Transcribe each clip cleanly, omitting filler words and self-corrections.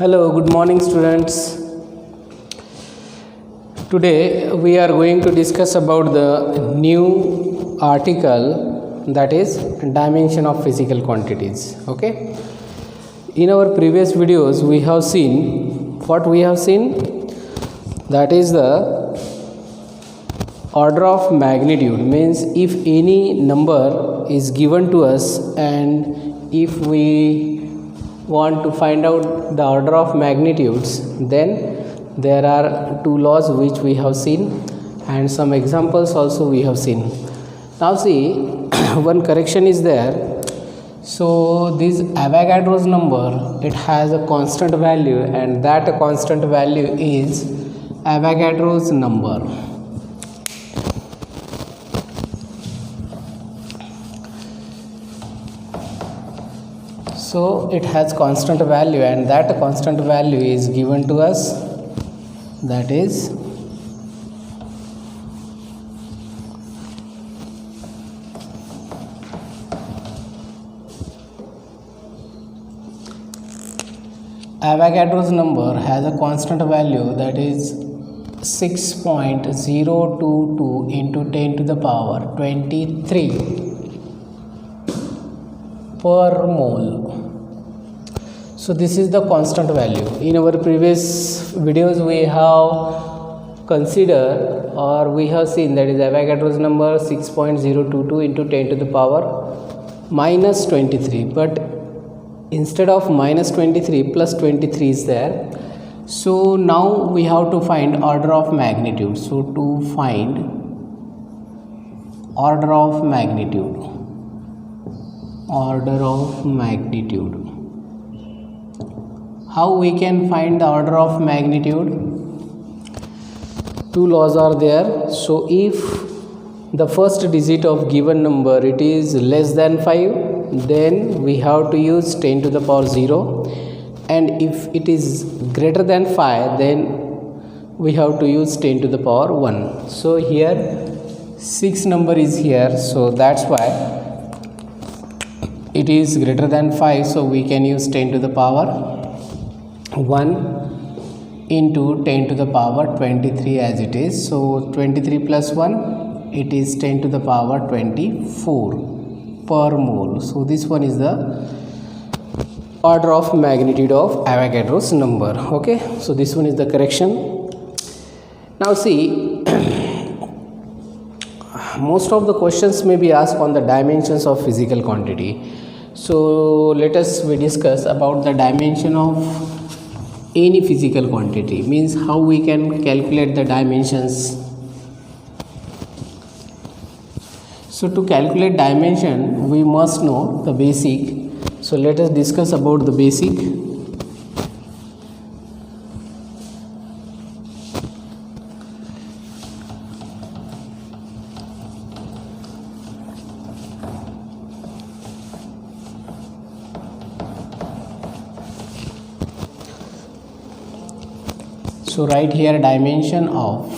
Hello, good morning, students. Today we are going to discuss about the new article, that is dimension of physical quantities. Okay. In our previous videos we have seen that is the order of magnitude, means if any number is given to us and if we want to find out the order of magnitudes, then there are two laws which we have seen and some examples also we have seen. Now see, one correction is there. So this Avogadro's number, it has a constant value and that constant value is Avogadro's number. So it has constant value and that constant value is given to us, that is Avogadro's number has a constant value, that is 6.022 into 10 to the power 23 per mole. So this is the constant value. In our previous videos we have considered or we have seen that is Avogadro's number 6.022 into 10 to the power minus 23, but instead of minus 23 plus 23 is there. So now we have to find order of magnitude. So to find order of magnitude, how we can find the order of magnitude? Two laws are there. So if the first digit of given number it is less than 5, then we have to use 10 to the power 0, and if it is greater than 5, then we have to use 10 to the power 1. So here 6 number is here, so that's why it is greater than 5, so we can use 10 to the power 1 into 10 to the power 23 as it is. So 23 plus 1, it is 10 to the power 24 per mole. So this one is the order of magnitude of Avogadro's number. Okay, so this one is the correction. Now see, most of the questions may be asked on the dimensions of physical quantity. So let us discuss about the dimension of any physical quantity, means how we can calculate the dimensions. So to calculate dimension we must know the basic. So let us discuss about the basic. So write here dimension of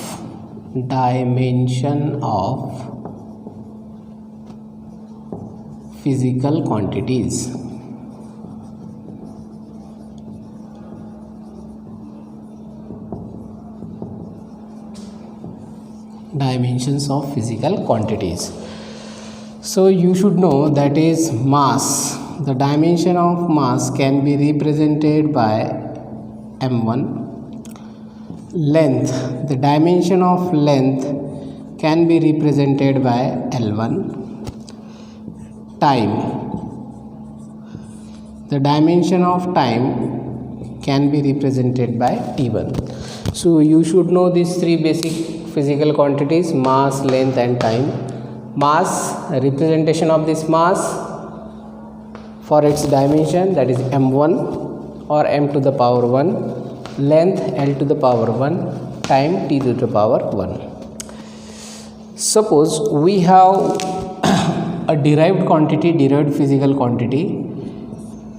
physical quantities. Dimensions of physical quantities. So you should know that is mass. The dimension of mass can be represented by m1. Length, the dimension of length can be represented by L1. Time, the dimension of time can be represented by T1. So you should know these three basic physical quantities: mass, length and time. Mass, representation of this mass for its dimension, that is m1 or m to the power 1. Length L to the power 1, time T to the power 1. Suppose we have a derived physical quantity.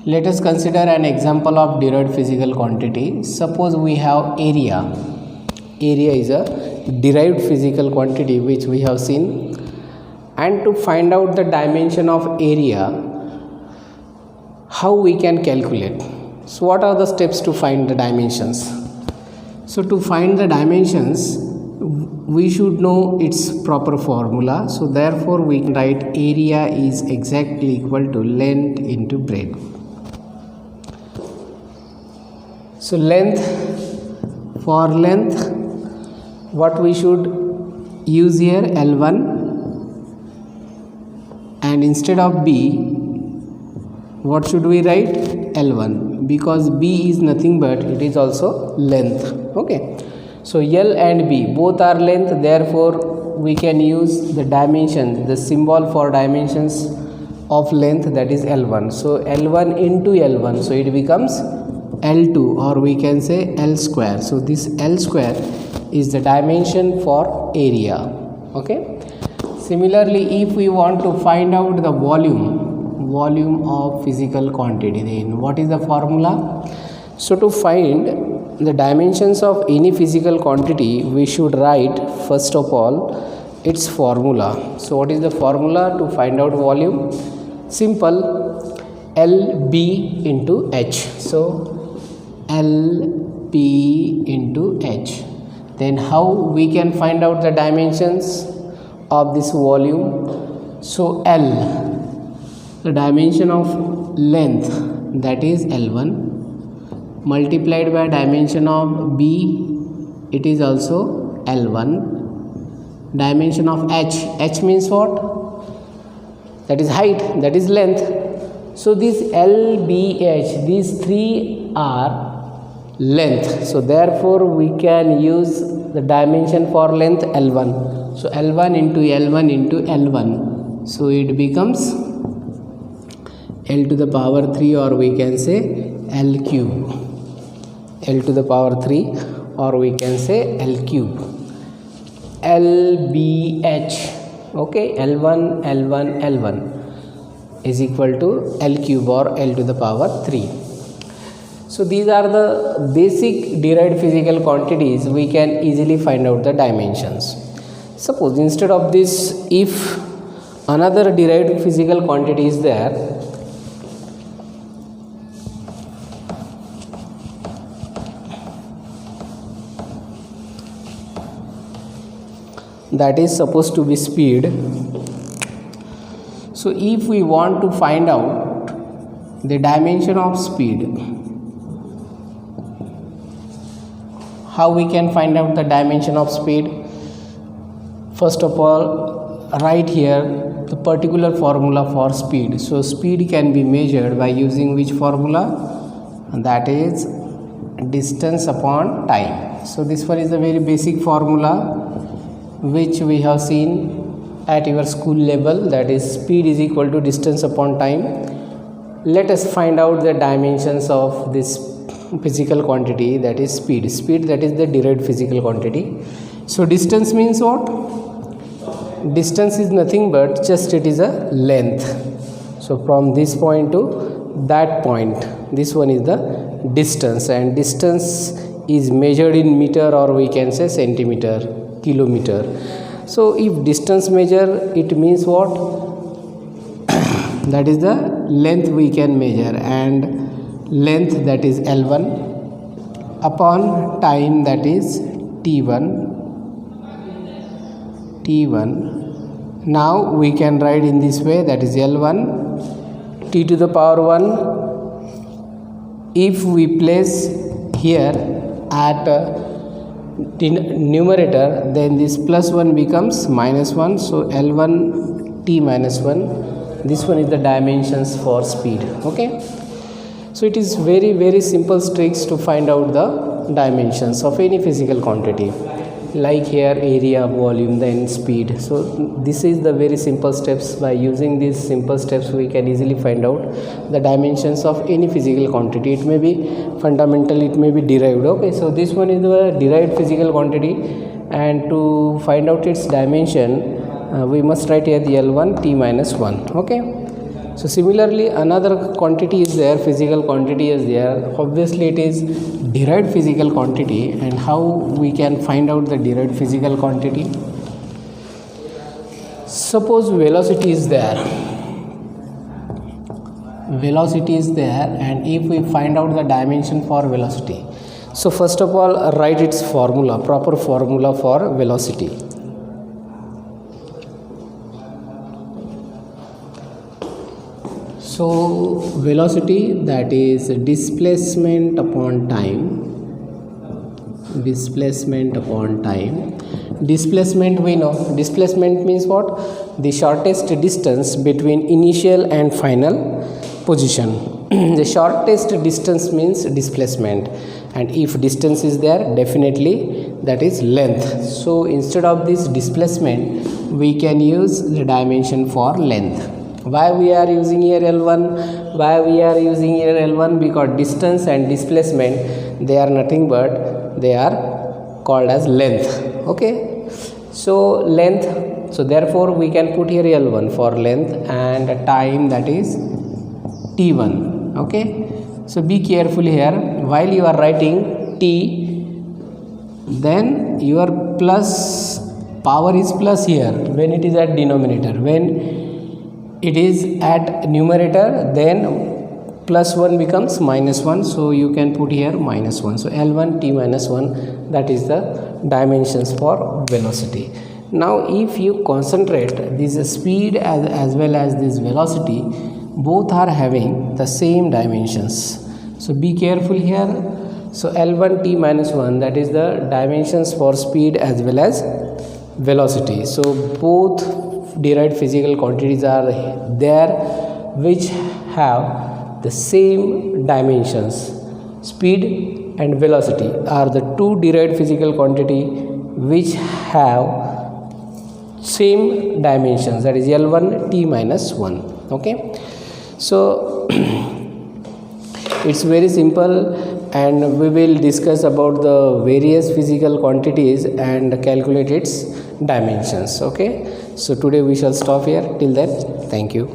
Let us consider an example of derived physical quantity. Suppose we have area. Area is a derived physical quantity which we have seen, and to find out the dimension of area, how we can calculate? So what are the steps to find the dimensions? So to find the dimensions, we should know its proper formula. So therefore we can write area is exactly equal to length into breadth. So length, for length, what we should use here, L1, and instead of B, what should we write? L1, because B is nothing but it is also length. Okay, so L and B both are length, therefore we can use the dimension, the symbol for dimensions of length, that is L1. So L1 into L1, so it becomes L2, or we can say L square. So this L square is the dimension for area. Okay, similarly, if we want to find out the volume of physical quantity, then what is the formula? So to find the dimensions of any physical quantity, we should write first of all its formula. So what is the formula to find out volume? Simple, LB into H. So LB into H. Then how we can find out the dimensions of this volume? So L, the dimension of length, that is L1, multiplied by dimension of B, it is also L1. Dimension of H, H means what? That is height, that is length. So this LBH, these three are length. So therefore we can use the dimension for length L1. So L1 into L1 into L1. So it becomes L to the power 3, or we can say L cube. L to the power 3, or we can say L cube. LBH, okay, L1, L1, L1 is equal to L cube or L to the power 3. So these are the basic derived physical quantities. We can easily find out the dimensions. Suppose instead of this, if another derived physical quantity is there, that is supposed to be speed. So if we want to find out the dimension of speed, how we can find out the dimension of speed? First of all, write here the particular formula for speed. So speed can be measured by using which formula? And that is distance upon time. So this one is a very basic formula which we have seen at your school level, that is speed is equal to distance upon time. Let us find out the dimensions of this physical quantity, that is speed. Speed, that is the derived physical quantity. So distance means what? Distance is nothing but just it is a length. So from this point to that point, this one is the distance, and distance is measured in meter, or we can say centimeter, kilometer. So if distance measure, it means what? That is the length we can measure, and length, that is L1, upon time, that is T1. Now we can write in this way, that is L1 T to the power 1. If we place here at numerator, then this plus 1 becomes minus 1. So L1 T minus 1, this one is the dimensions for speed. Okay, so it is very simple tricks to find out the dimensions of any physical quantity, like here area, volume, then speed. So this is the very simple steps. By using these simple steps, we can easily find out the dimensions of any physical quantity. It may be fundamental, it may be derived. Okay, so this one is the derived physical quantity, and to find out its dimension, we must write here the L1 T minus 1. Okay, so similarly another quantity is there, physical quantity is there. Obviously it is derived physical quantity, and how we can find out the derived physical quantity? Suppose velocity is there. velocity is there, and if we find out the dimension for velocity, so first of all write its formula, proper formula for velocity. So velocity, that is displacement upon time. Displacement upon time. Displacement, we know displacement means what? The shortest distance between initial and final position. The shortest distance means displacement, and if distance is there, definitely that is length. So instead of this displacement, we can use the dimension for length. Why we are using here L1? Why we are using here L1? Because distance and displacement, they are nothing but they are called as length. Okay, so length, so therefore we can put here L1 for length, and time, that is T1. Okay, so be careful here. While you are writing T, then your plus power is plus here when it is at denominator. When it is at numerator, then plus 1 becomes minus 1, so you can put here minus 1. So L1 T minus 1, that is the dimensions for velocity. Now if you concentrate, this speed as well as this velocity, both are having the same dimensions. So be careful here. So L1 T minus 1, that is the dimensions for speed as well as velocity. So both derived physical quantities are there which have the same dimensions. Speed and velocity are the two derived physical quantity which have same dimensions, that is L1 T minus 1. Okay, so it's very simple, and we will discuss about the various physical quantities and calculate its dimensions. Okay, so today we shall stop here. Till then, thank you.